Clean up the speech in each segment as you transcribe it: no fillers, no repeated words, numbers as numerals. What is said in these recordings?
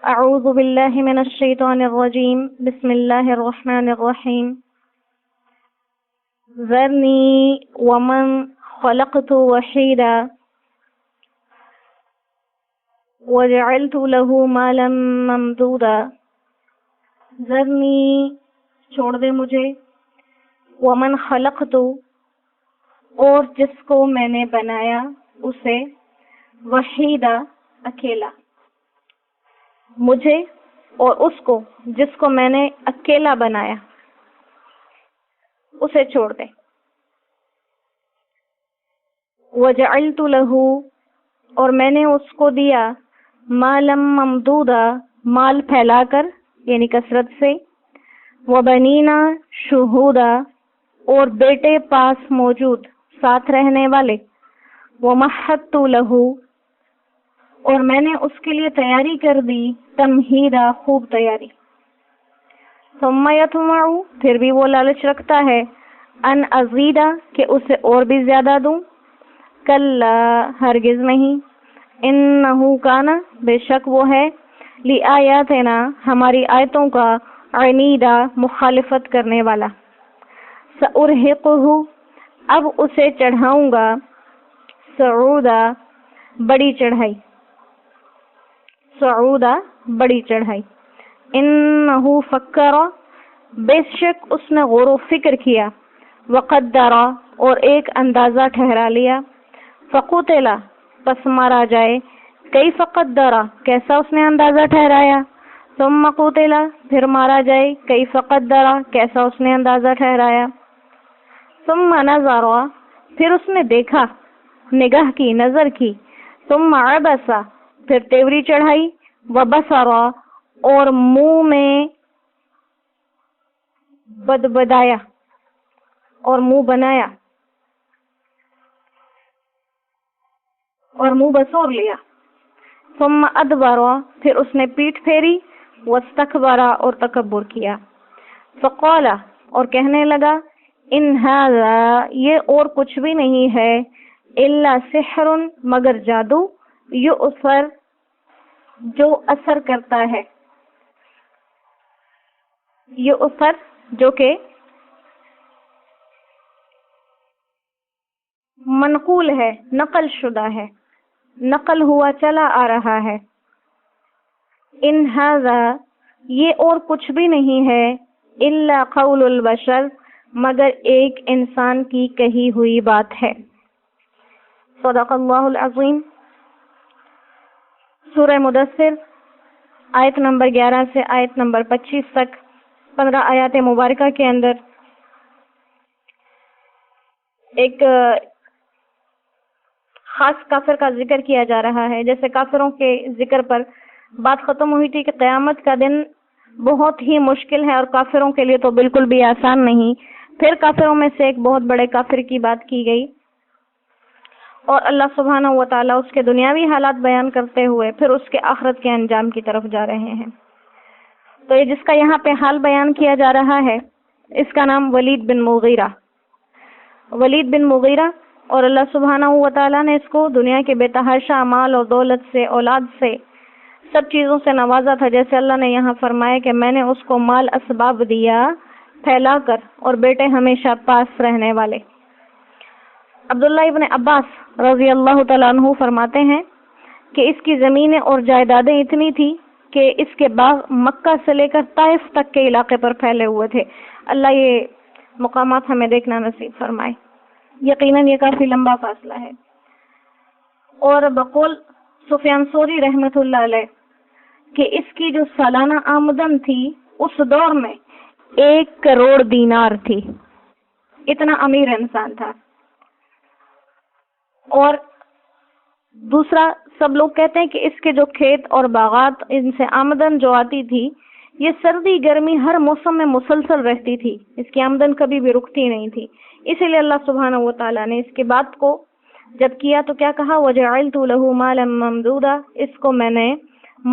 أعوذ بالله من الشيطان الرجيم بسم الله الرحمن الرحيم ذرني ومن خلقت وحيدا وجعلت له مالا ممدودا ذرنی چھوڑ دے مجھے، ومن خلقت اور جس کو میں نے بنایا اسے، وحیدا اکیلا، مجھے اور اس کو جس کو میں نے اکیلا بنایا اسے چھوڑ دے۔ وجعلت له اور میں نے اس کو دیا، مالا ممدودا مال پھیلا کر یعنی کثرت سے، وبنینا شہودا اور بیٹے پاس موجود ساتھ رہنے والے، ومہدت له اور میں نے اس کے لیے تیاری کر دی، تمہیدا خوب تیاری۔ ثم یطمع پھر بھی وہ لالچ رکھتا ہے، ان ازیدہ کہ اسے اور بھی زیادہ دوں، کلا ہرگز نہیں، انہ کانا بے شک وہ ہے، لآیاتنا ہماری آیتوں کا، عنیدا مخالفت کرنے والا۔ سأرہقہ اب اسے چڑھاؤں گا، صعودا بڑی چڑھائی، صعودا بڑی چڑھائی۔ انہ فکر بے شک اس نے غور و فکر کیا، وقدر اور ایک اندازہ ٹھہرا لیا، فقتل پس مارا جائے، کیف قدر کیسا اس نے اندازہ ٹھہرایا، ثم قتل پھر مارا جائے، کیف قدر کیسا اس نے اندازہ ٹھہرایا، ثم نظر پھر اس نے دیکھا، نگاہ کی، نظر کی، ثم عبس پھر تیوری چڑھائی، وبصر اور منہ میں بدبدایا اور منہ بنایا اور منہ بسور لیا، ثم ادبر پھر اس نے پیٹھ پھیری، واستکبر اور تکبر کیا، فقال اور کہنے لگا، ان ھذا یہ اور کچھ بھی نہیں ہے، الا سحر مگر جادو، یؤثر جو اثر کرتا ہے، یؤثر جو کہ منقول ہے، نقل شدہ ہے، نقل ہوا چلا آ رہا ہے، ان ھذا یہ اور کچھ بھی نہیں ہے، الا قول البشر مگر ایک انسان کی کہی ہوئی بات ہے۔ صدق اللہ العظیم۔ سورہ مدثر آیت نمبر 11 سے آیت نمبر 25 تک 15 آیات مبارکہ کے اندر ایک خاص کافر کا ذکر کیا جا رہا ہے۔ جیسے کافروں کے ذکر پر بات ختم ہوئی تھی کہ قیامت کا دن بہت ہی مشکل ہے اور کافروں کے لیے تو بالکل بھی آسان نہیں، پھر کافروں میں سے ایک بہت بڑے کافر کی بات کی گئی اور اللہ سبحانہ و تعالیٰ اس کے دنیاوی حالات بیان کرتے ہوئے پھر اس کے آخرت کے انجام کی طرف جا رہے ہیں۔ تو یہ جس کا یہاں پہ حال بیان کیا جا رہا ہے اس کا نام ولید بن مغیرہ، ولید بن مغیرہ، اور اللہ سبحانہ و تعالیٰ نے اس کو دنیا کے بے تحاشا مال اور دولت سے، اولاد سے، سب چیزوں سے نوازا تھا۔ جیسے اللہ نے یہاں فرمایا کہ میں نے اس کو مال اسباب دیا پھیلا کر اور بیٹے ہمیشہ پاس رہنے والے۔ عبداللہ ابن عباس رضی اللہ تعالیٰ عنہ فرماتے ہیں کہ اس کی زمینیں اور جائیدادیں اتنی تھی کہ اس کے باغ مکہ سے لے کر طائف تک کے علاقے پر پھیلے ہوئے تھے۔ اللہ یہ مقامات ہمیں دیکھنا نصیب فرمائے، یقیناً یہ کافی لمبا فاصلہ ہے۔ اور بقول سفیان ثوری رحمۃ اللہ علیہ کہ اس کی جو سالانہ آمدن تھی اس دور میں 1 کروڑ دینار تھی، اتنا امیر انسان تھا۔ اور دوسرا، سب لوگ کہتے ہیں کہ اس کے جو کھیت اور باغات، ان سے آمدن جو آتی تھی یہ سردی گرمی ہر موسم میں مسلسل رہتی تھی، اس کی آمدن کبھی بھی رکتی نہیں تھی۔ اسی لیے اللہ سبحانہ و تعالیٰ نے اس کی بات کو جب کیا تو کیا کہا، وَجَعَلْتُ لَهُ مَالًا مَمْدُودًا، اس کو میں نے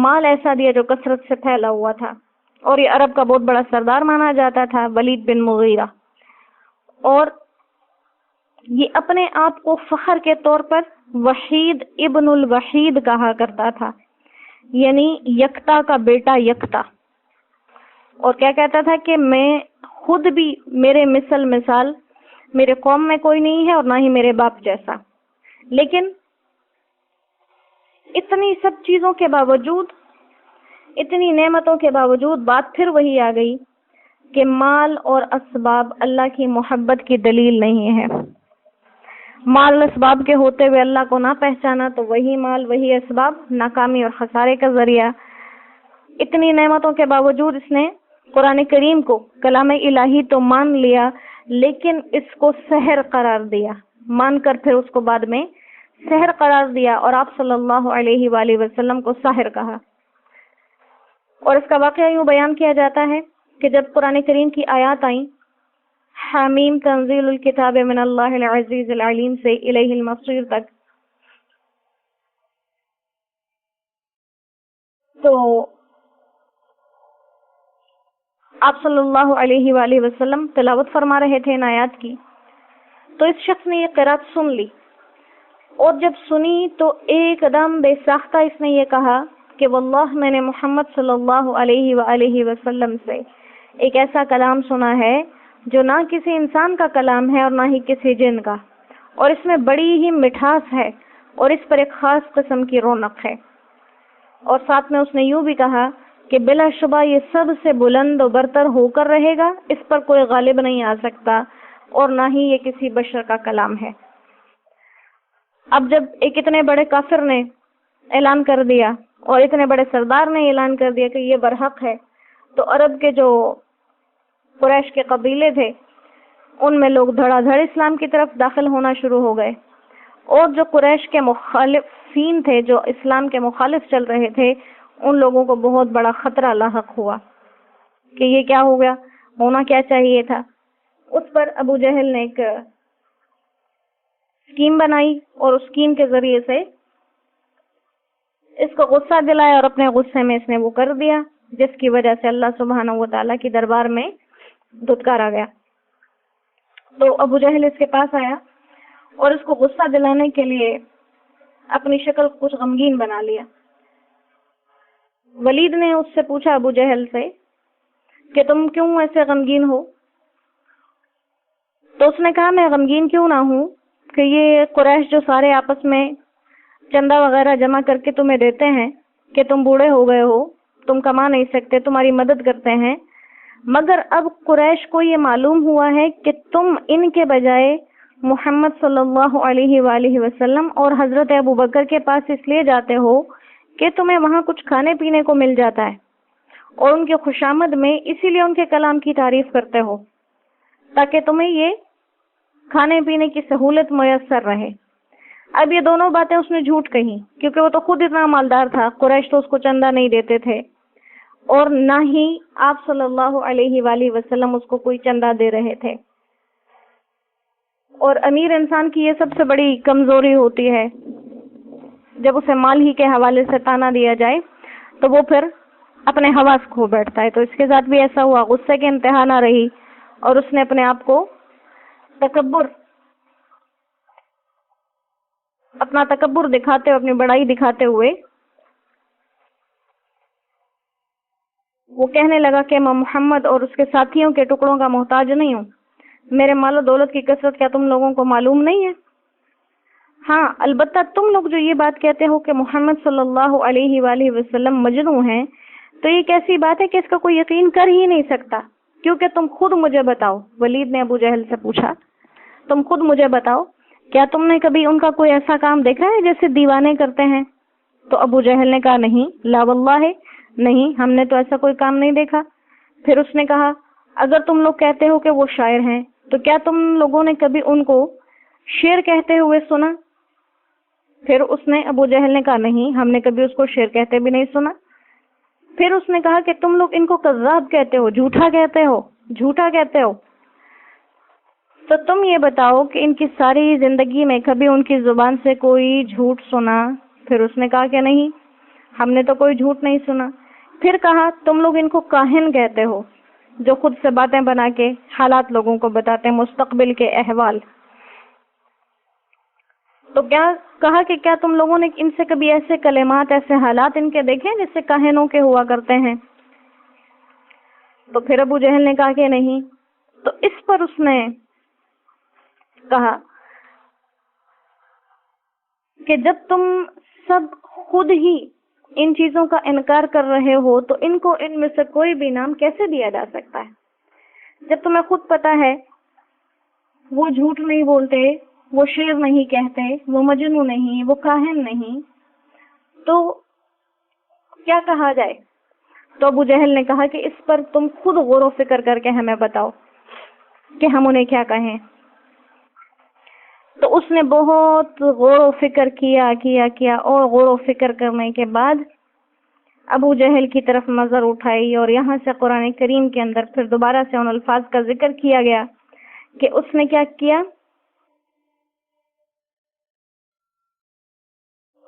مال ایسا دیا جو کثرت سے پھیلا ہوا تھا، اور یہ عرب کا بہت بڑا سردار مانا جاتا تھا ولید بن مغیرہ، اور یہ اپنے آپ کو فخر کے طور پر وحید ابن الوحید کہا کرتا تھا، یعنی یکتا کا بیٹا یکتا، اور کیا کہتا تھا کہ میں خود بھی میرے مثال میرے قوم میں کوئی نہیں ہے اور نہ ہی میرے باپ جیسا. لیکن اتنی سب چیزوں کے باوجود، اتنی نعمتوں کے باوجود بات پھر وہی آ گئی کہ مال اور اسباب اللہ کی محبت کی دلیل نہیں ہے. مال اسباب کے ہوتے ہوئے اللہ کو نہ پہچانا تو وہی مال وہی اسباب ناکامی اور خسارے کا ذریعہ. اتنی نعمتوں کے باوجود اس نے قرآن کریم کو کلام الہی تو مان لیا، لیکن اس کو سحر قرار دیا، مان کر پھر اس کو بعد میں سحر قرار دیا اور آپ صلی اللہ علیہ وآلہ وسلم کو ساحر کہا. اور اس کا واقعہ یوں بیان کیا جاتا ہے کہ جب قرآن کریم کی آیات آئیں، حامیم تنزیل الکتاب من اللہ العزیز العلیم سے الیہ المصیر تک، تو آپ صلی اللہ علیہ وآلہ وسلم تلاوت فرما رہے تھے ان آیات کی. تو اس شخص نے یہ قرات سن لی، اور جب سنی تو ایک دم بے ساختہ اس نے یہ کہا کہ واللہ میں نے محمد صلی اللہ علیہ وآلہ وسلم سے ایک ایسا کلام سنا ہے جو نہ کسی انسان کا کلام ہے اور نہ ہی کسی جن کا، اور اس میں بڑی ہی مٹھاس ہے اور اس پر ایک خاص قسم کی رونق ہے. اور ساتھ میں اس نے یوں بھی کہا کہ بلا شبہ یہ سب سے بلند و برتر ہو کر رہے گا، اس پر کوئی غالب نہیں آ سکتا اور نہ ہی یہ کسی بشر کا کلام ہے. اب جب ایک اتنے بڑے کافر نے اعلان کر دیا اور اتنے بڑے سردار نے اعلان کر دیا کہ یہ برحق ہے، تو عرب کے جو قریش کے قبیلے تھے ان میں لوگ دھڑا دھڑ اسلام کی طرف داخل ہونا شروع ہو گئے، اور جو قریش کے مخالفین تھے، جو اسلام کے مخالف چل رہے تھے، ان لوگوں کو بہت بڑا خطرہ لاحق ہوا کہ یہ کیا ہو گیا، ہونا کیا چاہیے تھا. اس پر ابو جہل نے ایک اسکیم بنائی اور اس اسکیم کے ذریعے سے اس کو غصہ دلایا اور اپنے غصے میں اس نے وہ کر دیا جس کی وجہ سے اللہ سبحانہ و تعالیٰ کی دربار میں دھتکارا گیا. تو ابو جہل اس کے پاس آیا اور اس کو غصہ دلانے کے لیے اپنی شکل کچھ غمگین بنا لیا. ولید نے اس سے پوچھا ابو جہل سے کہ تم کیوں ایسے غمگین ہو؟ تو اس نے کہا میں غمگین کیوں نہ ہوں کہ یہ قریش جو سارے آپس میں چندہ وغیرہ جمع کر کے تمہیں دیتے ہیں کہ تم بوڑھے ہو گئے ہو، تم کما نہیں سکتے، تمہاری مدد کرتے ہیں، مگر اب قریش کو یہ معلوم ہوا ہے کہ تم ان کے بجائے محمد صلی اللہ علیہ وآلہ وسلم اور حضرت ابو بکر کے پاس اس لیے جاتے ہو کہ تمہیں وہاں کچھ کھانے پینے کو مل جاتا ہے، اور ان کے خوشامد میں اسی لیے ان کے کلام کی تعریف کرتے ہو تاکہ تمہیں یہ کھانے پینے کی سہولت میسر رہے. اب یہ دونوں باتیں اس نے جھوٹ کہی کیونکہ وہ تو خود اتنا مالدار تھا، قریش تو اس کو چندہ نہیں دیتے تھے اور نہ ہی آپ صلی اللہ علیہ وآلہ وسلم اس کو کوئی چندہ دے رہے تھے. اور امیر انسان کی یہ سب سے بڑی کمزوری ہوتی ہے، جب اسے مال ہی کے حوالے سے تانا دیا جائے تو وہ پھر اپنے حواس کھو بیٹھتا ہے. تو اس کے ساتھ بھی ایسا ہوا، غصے کے انتہا نہ رہی اور اس نے اپنے آپ کو اپنا تکبر دکھاتے ہوئے، اپنی بڑائی دکھاتے ہوئے وہ کہنے لگا کہ میں محمد اور اس کے ساتھیوں کے ٹکڑوں کا محتاج نہیں ہوں، میرے مال و دولت کی کثرت کیا تم لوگوں کو معلوم نہیں ہے؟ ہاں البتہ تم لوگ جو یہ بات کہتے ہو کہ محمد صلی اللہ علیہ وآلہ وسلم مجنون ہیں، تو یہ کیسی بات ہے کہ اس کا کوئی یقین کر ہی نہیں سکتا، کیونکہ تم خود مجھے بتاؤ. ولید نے ابو جہل سے پوچھا تم خود مجھے بتاؤ کیا تم نے کبھی ان کا کوئی ایسا کام دیکھا ہے جیسے دیوانے کرتے ہیں؟ تو ابو جہل نے کہا نہیں، لا واللہ نہیں، ہم نے تو ایسا کوئی کام نہیں دیکھا. پھر اس نے کہا اگر تم لوگ کہتے ہو کہ وہ شاعر ہیں تو کیا تم لوگوں نے کبھی ان کو شعر کہتے ہوئے سنا؟ پھر اس نے ابو جہل نے کہا نہیں، ہم نے کبھی اس کو شعر کہتے بھی نہیں سنا. پھر اس نے کہا کہ تم لوگ ان کو کذاب کہتے ہو، جھوٹا کہتے ہو، جھوٹا کہتے ہو. تو تم یہ بتاؤ کہ ان کی ساری زندگی میں کبھی ان کی زبان سے کوئی جھوٹ سنا؟ پھر اس نے کہا کہ نہیں، ہم نے تو کوئی جھوٹ نہیں سنا. پھر کہا تم لوگ ان کو کاہن کہتے ہو جو خود سے باتیں بنا کے حالات لوگوں کو بتاتے ہیں، مستقبل کے احوال. تو کیا کہا کہ کیا تم لوگوں نے ان سے کبھی ایسے کلمات، ایسے حالات ان کے دیکھے جیسے کاہنوں کے ہوا کرتے ہیں؟ تو پھر ابو جہل نے کہا کہ نہیں. تو اس پر اس نے کہا کہ جب تم سب خود ہی ان چیزوں کا انکار کر رہے ہو تو ان کو ان میں سے کوئی بھی نام کیسے دیا جا سکتا ہے؟ جب تمہیں خود پتا ہے وہ جھوٹ نہیں بولتے، وہ شعر نہیں کہتے، وہ مجنون نہیں، وہ کاہن نہیں، تو کیا کہا جائے؟ تو ابو جہل نے کہا کہ اس پر تم خود غور و فکر کر کے ہمیں بتاؤ کہ ہم انہیں کیا کہیں. تو اس نے بہت غور و فکر کیا اور غور و فکر کرنے کے بعد ابو جہل کی طرف نظر اٹھائی، اور یہاں سے قرآن کریم کے اندر پھر دوبارہ سے ان الفاظ کا ذکر کیا گیا کہ اس نے کیا کیا.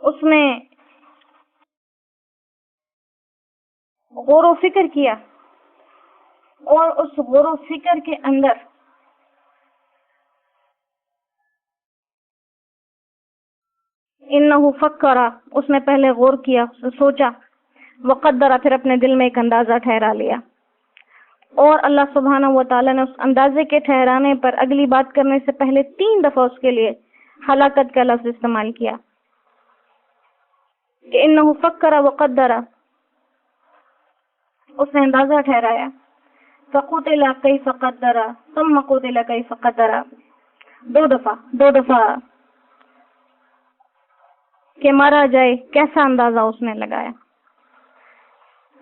اس نے غور و فکر کیا، اور اس غور و فکر کے اندر انہو فکرا، اس نے پہلے غور کیا، سوچا، وقدرا، پھر اپنے دل میں ایک اندازہ ٹھہرا لیا، اور اللہ سبحانہ و تعالیٰ نے اس اندازے کے ٹھہرانے پر اگلی بات کرنے سے پہلے 3 دفعہ اس کے لیے ہلاکت کا لفظ استعمال کیا کہ انہو فکر وقدر، اس نے اندازہ ٹھہرایا. فقتل کیف قدر ثم قتل کیف قدر، 2 دفعہ کہ مارا جائے کیسا اندازہ اس نے لگایا.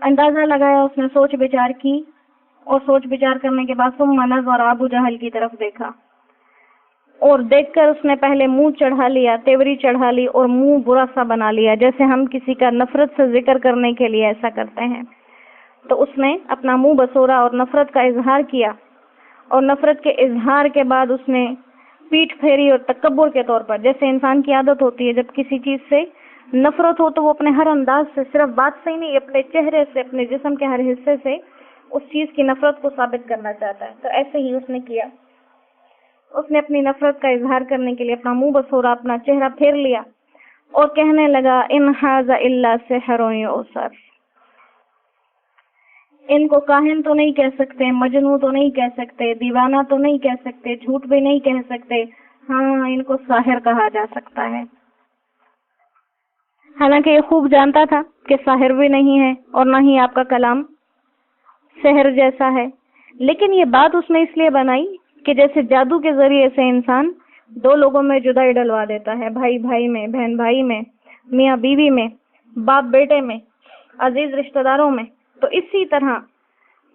اندازہ لگایا، اس نے سوچ بچار کی، اور سوچ بچار کرنے کے بعد ثم نظر، ابو جہل کی طرف دیکھا، اور دیکھ کر اس نے پہلے منہ چڑھا لیا، تیوری چڑھا لی، اور منہ برا سا بنا لیا، جیسے ہم کسی کا نفرت سے ذکر کرنے کے لیے ایسا کرتے ہیں. تو اس نے اپنا منہ بسورا اور نفرت کا اظہار کیا، اور نفرت کے اظہار کے بعد اس نے پیٹھ پھیری، اور تکبر کے طور پر، جیسے انسان کی عادت ہوتی ہے جب کسی چیز سے نفرت ہو تو وہ اپنے ہر انداز سے، صرف بات سے ہی نہیں، اپنے چہرے سے، اپنے جسم کے ہر حصے سے اس چیز کی نفرت کو ثابت کرنا چاہتا ہے. تو ایسے ہی اس نے کیا، اس نے اپنی نفرت کا اظہار کرنے کے لیے اپنا منہ بسورا، اپنا چہرہ پھیر لیا، اور کہنے لگا ان ھذا الا سحر یؤثر، ان کو کاہن تو نہیں کہہ سکتے، مجنوں تو نہیں کہہ سکتے، دیوانہ تو نہیں کہہ سکتے، جھوٹ بھی نہیں کہہ سکتے، ہاں ان کو ساحر کہا جا سکتا ہے. حالانکہ یہ خوب جانتا تھا کہ ساحر بھی نہیں ہے اور نہ ہی آپ کا کلام سحر جیسا ہے، لیکن یہ بات اس نے اس لیے بنائی کہ جیسے جادو کے ذریعے سے انسان 2 لوگوں میں جدائی ڈلوا دیتا ہے، بھائی بھائی میں، بہن بھائی میں، میاں بیوی میں، باپ بیٹے میں، عزیز رشتہ داروں میں، تو اسی طرح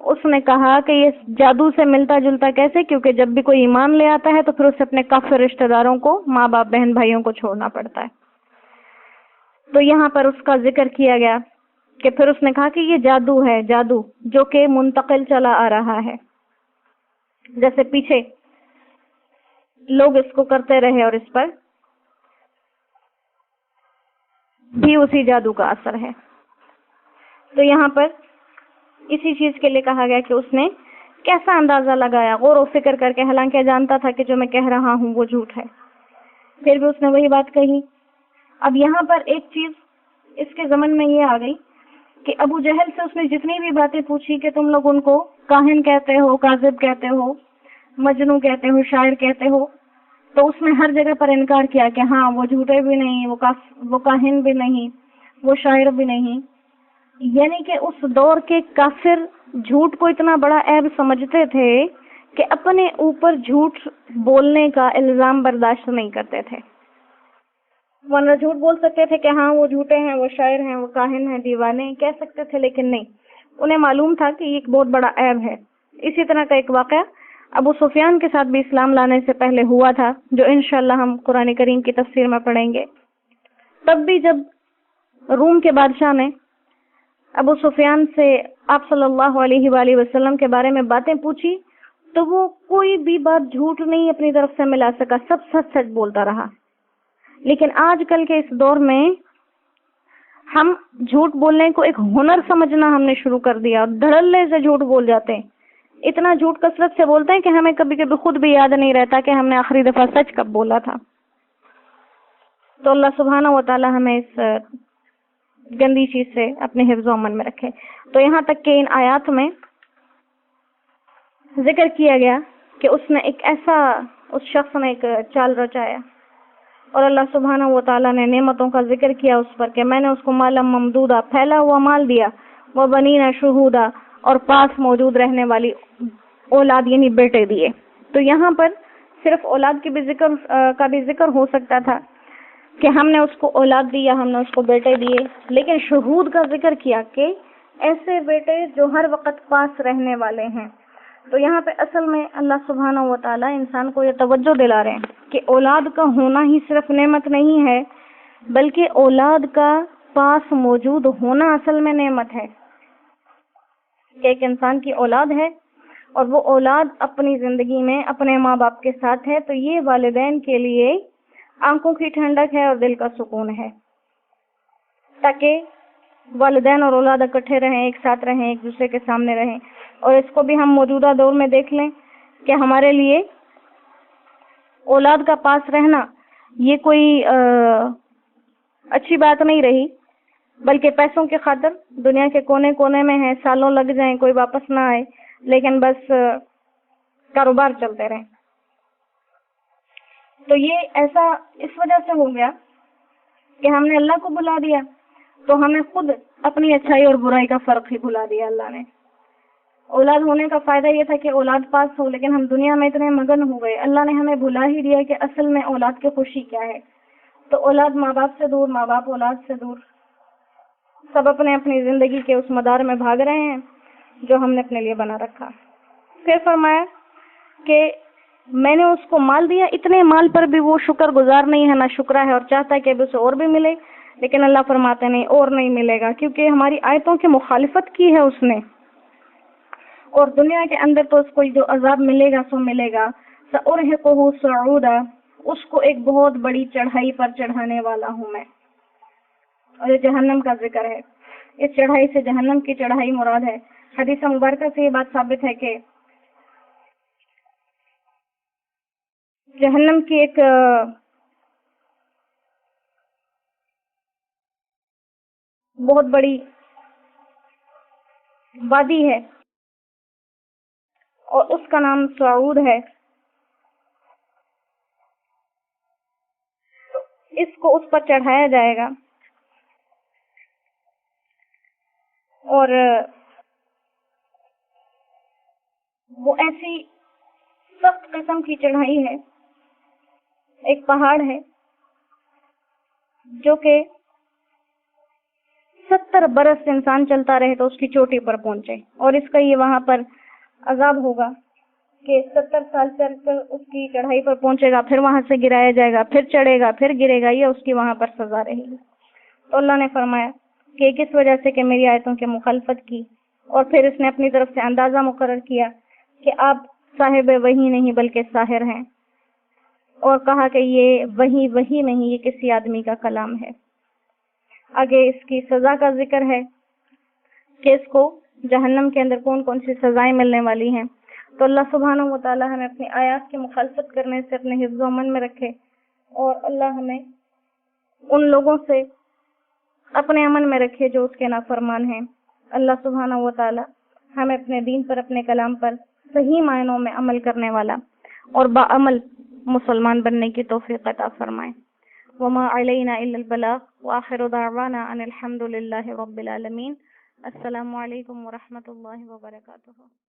اس نے کہا کہ یہ جادو سے ملتا جلتا کیسے، کیونکہ جب بھی کوئی ایمان لے آتا ہے تو پھر اسے اپنے کافر رشتہ داروں کو، ماں باپ بہن بھائیوں کو چھوڑنا پڑتا ہے. تو یہاں پر اس کا ذکر کیا گیا کہ پھر اس نے کہا کہ یہ جادو ہے، جادو جو کہ منتقل چلا آ رہا ہے، جیسے پیچھے لوگ اس کو کرتے رہے اور اس پر بھی اسی جادو کا اثر ہے. تو یہاں پر اسی چیز کے لیے کہا گیا کہ اس نے کیسا اندازہ لگایا، غور و فکر کر کے، حالانکہ جانتا تھا کہ جو میں کہہ رہا ہوں وہ جھوٹ ہے، پھر بھی اس نے وہی بات کہی. اب یہاں پر ایک چیز اس کے ضمن میں یہ آ گئی کہ ابو جہل سے اس نے جتنی بھی باتیں پوچھی کہ تم لوگ ان کو کاہن کہتے ہو، کاذب کہتے ہو، مجنوں کہتے ہو، شاعر کہتے ہو، تو اس نے ہر جگہ پر انکار کیا کہ ہاں وہ جھوٹے بھی نہیں، وہ کاہن بھی نہیں، وہ شاعر بھی نہیں. یعنی کہ اس دور کے کافر جھوٹ کو اتنا بڑا عیب سمجھتے تھے کہ اپنے اوپر جھوٹ بولنے کا الزام برداشت نہیں کرتے تھے. ورنہ جھوٹ بول سکتے تھے کہ ہاں وہ جھوٹے ہیں، وہ شاعر ہیں، وہ کاہن ہیں، دیوانے ہیں، کہہ سکتے تھے، لیکن نہیں، انہیں معلوم تھا کہ یہ ایک بہت بڑا عیب ہے. اسی طرح کا ایک واقعہ ابو سفیان کے ساتھ بھی اسلام لانے سے پہلے ہوا تھا، جو انشاءاللہ ہم قرآن کریم کی تفسیر میں پڑھیں گے. تب بھی جب روم کے بادشاہ نے ابو سفیان سے آپ صلی اللہ علیہ وآلہ وسلم کے بارے میں باتیں پوچھی تو وہ کوئی بھی بات جھوٹ نہیں اپنی طرف سے ملا سکا، سب سچ سچ بولتا رہا. لیکن آج کل کے اس دور میں ہم جھوٹ بولنے کو ایک ہنر سمجھنا ہم نے شروع کر دیا، اور دھڑلے سے جھوٹ بول جاتے ہیں. اتنا جھوٹ کثرت سے بولتے ہیں کہ ہمیں کبھی کبھی خود بھی یاد نہیں رہتا کہ ہم نے آخری دفعہ سچ کب بولا تھا. تو اللہ سبحانہ و تعالی ہمیں اس گندی چیز سے اپنے حفظ و امن میں رکھے. تو یہاں تک کہ ان آیات میں ذکر کیا گیا کہ اس شخص نے ایک چال رچایا اور اللہ سبحانہ و تعالیٰ نے نعمتوں کا ذکر کیا اس پر کہ میں نے اس کو مالا ممدودہ پھیلا ہوا مال دیا، وہ بنینا شہودا اور پاس موجود رہنے والی اولاد یعنی بیٹے دیے. تو یہاں پر صرف اولاد کی بھی ذکر ہو سکتا تھا کہ ہم نے اس کو اولاد دیا، ہم نے اس کو بیٹے دیے، لیکن شہود کا ذکر کیا کہ ایسے بیٹے جو ہر وقت پاس رہنے والے ہیں. تو یہاں پہ اصل میں اللہ سبحانہ و تعالیٰ انسان کو یہ توجہ دلا رہے ہیں کہ اولاد کا ہونا ہی صرف نعمت نہیں ہے، بلکہ اولاد کا پاس موجود ہونا اصل میں نعمت ہے. کہ ایک انسان کی اولاد ہے اور وہ اولاد اپنی زندگی میں اپنے ماں باپ کے ساتھ ہے، تو یہ والدین کے لیے آنکھوں کی ٹھنڈک ہے اور دل کا سکون ہے، تاکہ والدین اور اولاد اکٹھے رہیں، ایک ساتھ رہیں، ایک دوسرے کے سامنے رہیں. اور اس کو بھی ہم موجودہ دور میں دیکھ لیں کہ ہمارے لیے اولاد کا پاس رہنا یہ کوئی اچھی بات نہیں رہی، بلکہ پیسوں کی خاطر دنیا کے کونے کونے میں ہیں، سالوں لگ جائیں کوئی واپس نہ آئے، لیکن بس کاروبار چلتے رہیں. تو یہ ایسا اس وجہ سے ہو گیا کہ ہم نے اللہ کو بلا دیا تو ہمیں خود اپنی اچھائی اور برائی کا فرق ہی بھلا دیا اللہ نے. اولاد ہونے کا فائدہ یہ تھا کہ اولاد پاس ہو، لیکن ہم دنیا میں اتنے مگن ہو گئے، اللہ نے ہمیں بھلا ہی دیا کہ اصل میں اولاد کی خوشی کیا ہے. تو اولاد ماں باپ سے دور، ماں باپ اولاد سے دور، سب اپنے اپنی زندگی کے اس مدار میں بھاگ رہے ہیں جو ہم نے اپنے لیے بنا رکھا. پھر فرمایا کہ میں نے اس کو مال دیا، اتنے مال پر بھی وہ شکر گزار نہیں ہے، نہ شکرا ہے، اور چاہتا ہے کہ اب اسے اور بھی ملے، لیکن اللہ فرماتے نہیں اور نہیں ملے گا، کیونکہ ہماری آیتوں کی مخالفت کی ہے اس نے. اور دنیا کے اندر تو اس کو جو عذاب ملے گا سو ملے گا. سأرهقه صعودا، اس کو ایک بہت بڑی چڑھائی پر چڑھانے والا ہوں میں. اور یہ جہنم کا ذکر ہے، اس چڑھائی سے جہنم کی چڑھائی مراد ہے. حدیث مبارکہ سے یہ بات ثابت ہے کہ جہنم کی ایک بہت بڑی وادی ہے اور اس کا نام سعود ہے. اس کو اس پر چڑھایا جائے گا اور وہ ایسی سخت قسم کی چڑھائی ہے، ایک پہاڑ ہے جو کہ 70 برس انسان چلتا رہے تو اس کی چوٹی پر پہنچے. اور اس کا یہ وہاں پر عذاب ہوگا کہ 70 سال چل کر اس کی چڑھائی پر پہنچے گا، پھر وہاں سے گرایا جائے گا، پھر چڑھے گا، پھر گرے گا، یہ اس کی وہاں پر سزا رہے گی. تو اللہ نے فرمایا کہ کس وجہ سے کہ میری آیتوں کی مخالفت کی، اور پھر اس نے اپنی طرف سے اندازہ مقرر کیا کہ آپ صاحب وحی نہیں بلکہ ساحر ہیں، اور کہا کہ یہ وحی نہیں، یہ کسی آدمی کا کلام ہے. آگے اس کی سزا کا ذکر ہے کہ اس کو جہنم کے اندر کون کون سی سزائیں ملنے والی ہیں. تو اللہ سبحانہ و تعالی ہمیں اپنی آیات کی مخالفت کرنے سے اپنے حفظ و امن میں رکھے، اور اللہ ہمیں ان لوگوں سے اپنے امن میں رکھے جو اس کے نافرمان ہیں. اللہ سبحانہ و تعالی ہمیں اپنے دین پر، اپنے کلام پر صحیح معنوں میں عمل کرنے والا اور باعمل مسلمان بننے کی توفیق عطا فرمائے. وما علینا الا البلاغ وآخر دعوانا ان الحمد للہ رب العالمین. السلام علیکم ورحمۃ اللہ وبرکاتہ.